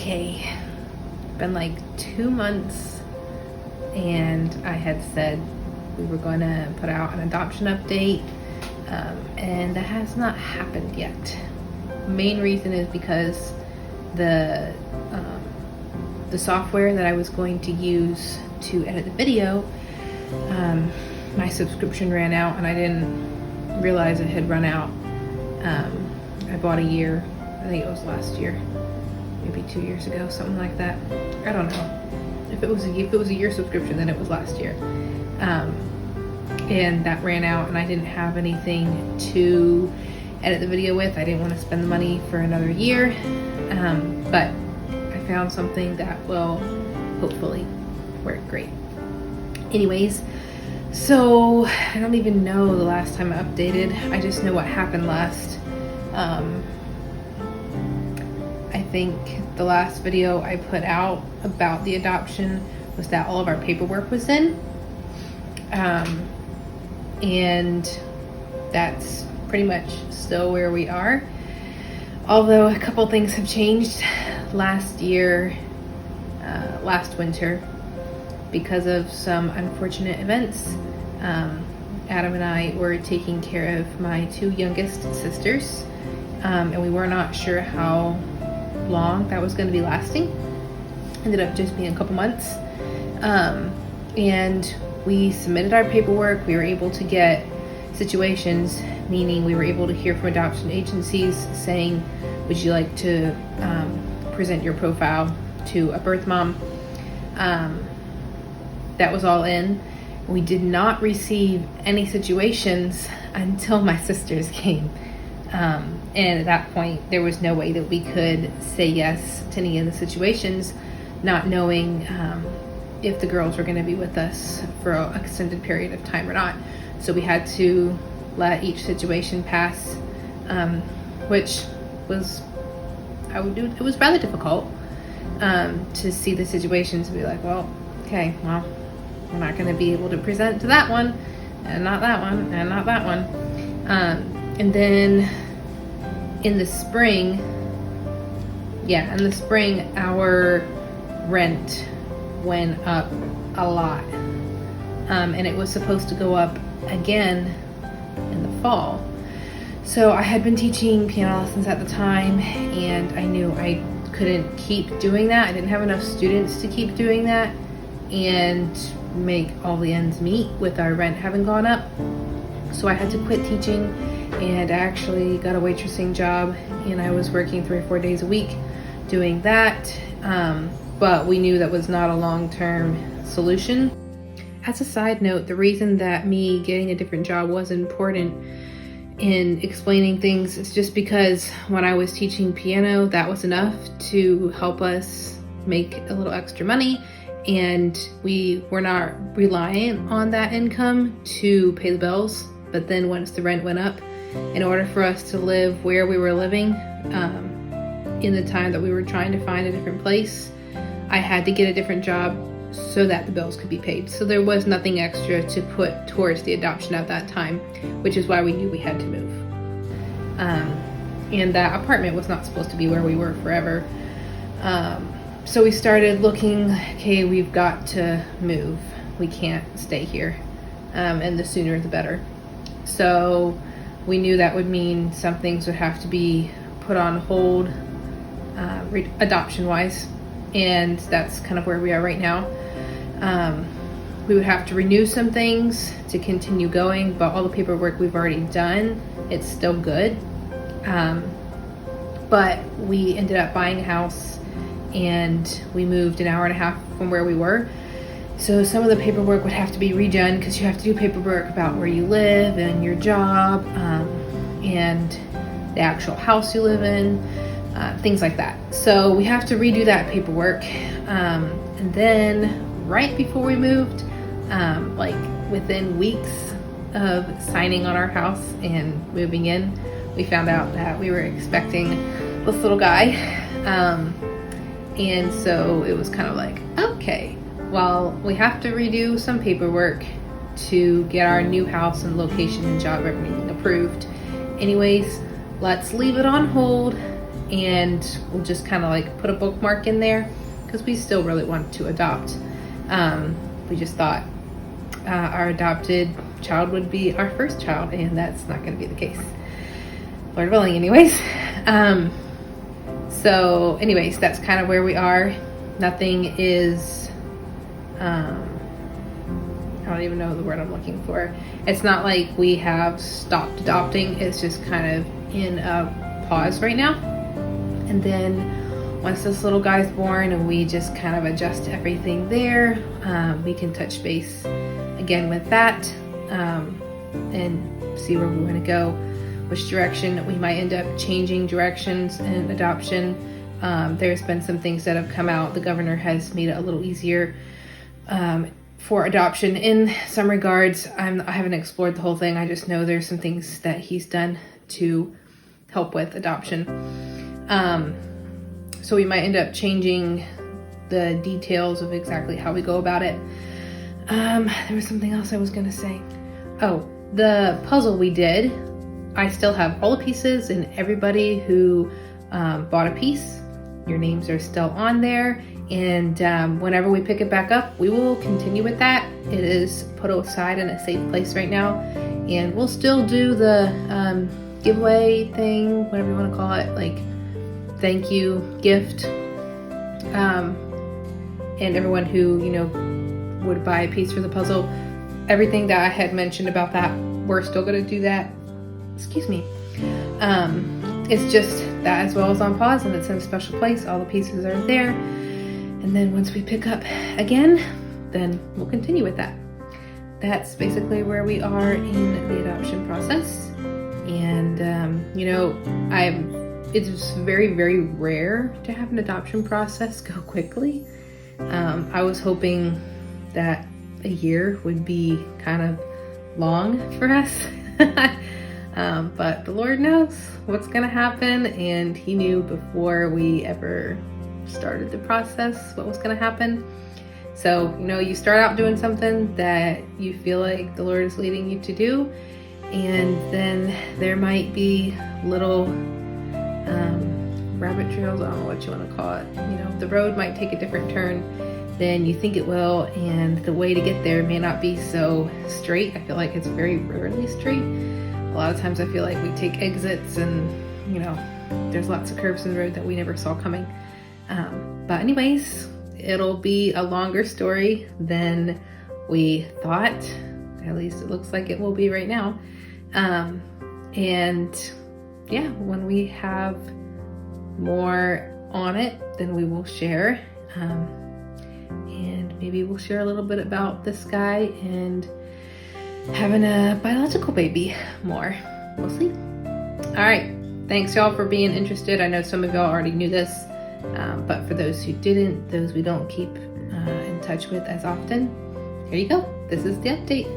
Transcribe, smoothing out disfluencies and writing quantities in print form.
Okay, been like 2 months, and I had said we were going to put out an adoption update, and that has not happened yet. Main reason is because the software that I was going to use to edit the video, my subscription ran out, and I didn't realize it had run out. I bought a year. I think it was last year, maybe 2 years ago, something like that. I don't know. If it was a year subscription, then it was last year. And that ran out, and I didn't have anything to edit the video with. I didn't want to spend the money for another year, but I found something that will hopefully work great. Anyways, so I don't even know the last time I updated. I just know what happened last. I think the last video I put out about the adoption was that all of our paperwork was in. And that's pretty much still where we are. Although a couple things have changed last winter, because of some unfortunate events. Adam and I were taking care of my two youngest sisters, and we were not sure how long that was going to be lasting. Ended up just being a couple months, and we submitted our paperwork. We were able to get situations, meaning we were able to hear from adoption agencies saying, would you like to present your profile to a birth mom? That was all in. We did not receive any situations until my sisters came. And at that point, there was no way that we could say yes to any of the situations, not knowing if the girls were going to be with us for an extended period of time or not. So we had to let each situation pass, which was, it was rather difficult to see the situations and be like, well, okay, well, we're not going to be able to present to that one, and not that one, and not that one. And then in the spring, our rent went up a lot. And it was supposed to go up again in the fall. So I had been teaching piano lessons at the time, and I knew I couldn't keep doing that. I didn't have enough students to keep doing that and make all the ends meet with our rent having gone up. So I had to quit teaching, and I actually got a waitressing job, and I was working 3 or 4 days a week doing that. But we knew that was not a long-term solution. As a side note, the reason that me getting a different job was important in explaining things is just because when I was teaching piano, that was enough to help us make a little extra money, and we were not relying on that income to pay the bills. But then once the rent went up, in order for us to live where we were living, in the time that we were trying to find a different place, I had to get a different job so that the bills could be paid. So there was nothing extra to put towards the adoption at that time, which is why we knew we had to move. And that apartment was not supposed to be where we were forever. So we started looking, okay, we've got to move. We can't stay here. And the sooner the better. So we knew that would mean some things would have to be put on hold, adoption-wise. And that's kind of where we are right now. We would have to renew some things to continue going, but all the paperwork we've already done, it's still good. But we ended up buying a house, and we moved an hour and a half from where we were. So some of the paperwork would have to be redone, because you have to do paperwork about where you live and your job, and the actual house you live in. Things like that. So we have to redo that paperwork. And then right before we moved, like within weeks of signing on our house and moving in, we found out that we were expecting this little guy. And so it was kind of like, okay, well, we have to redo some paperwork to get our new house and location and job everything approved. Anyways, let's leave it on hold and we'll just kind of like put a bookmark in there because we still really want to adopt. We just thought our adopted child would be our first child, and that's not going to be the case. Lord willing, anyways. So anyways, that's kind of where we are. Nothing is, I don't even know the word I'm looking for. It's not like we have stopped adopting. It's just kind of in a pause right now. And then once this little guy's born and we just kind of adjust everything there, we can touch base again with that, and see where we want to go, which direction we might end up changing directions in adoption. There's been some things that have come out. The governor has made it a little easier for adoption in some regards. I haven't explored the whole thing. I just know there's some things that he's done to help with adoption. So we might end up changing the details of exactly how we go about it. There was something else I was going to say. Oh, the puzzle we did, I still have all the pieces, and everybody who bought a piece, your names are still on there. And whenever we pick it back up, we will continue with that. It is put aside in a safe place right now, and we'll still do the giveaway thing, whatever you want to call it, like thank you gift. And everyone who, you know, would buy a piece for the puzzle, everything that I had mentioned about that, we're still going to do that. Excuse me. It's just that as well as on pause, and it's in a special place. All the pieces are there. And then once we pick up again, then we'll continue with that. That's basically where we are in the adoption process. And, you know, it's very, very rare to have an adoption process go quickly. I was hoping that a year would be kind of long for us. But the Lord knows what's going to happen, and He knew before we ever started the process what was going to happen. So, you know, you start out doing something that you feel like the Lord is leading you to do, and then there might be little rabbit trails, I don't know what you want to call it. You know, the road might take a different turn than you think it will, and the way to get there may not be so straight. I feel like it's very rarely straight. A lot of times I feel like we take exits, and, you know, there's lots of curves in the road that we never saw coming. But anyways, it'll be a longer story than we thought. At least it looks like it will be right now. And yeah, when we have more on it, then we will share. And maybe we'll share a little bit about this guy and having a biological baby more. We'll see. All right. Thanks y'all for being interested. I know some of y'all already knew this, but for those who didn't, those we don't keep in touch with as often, here you go. This is the update.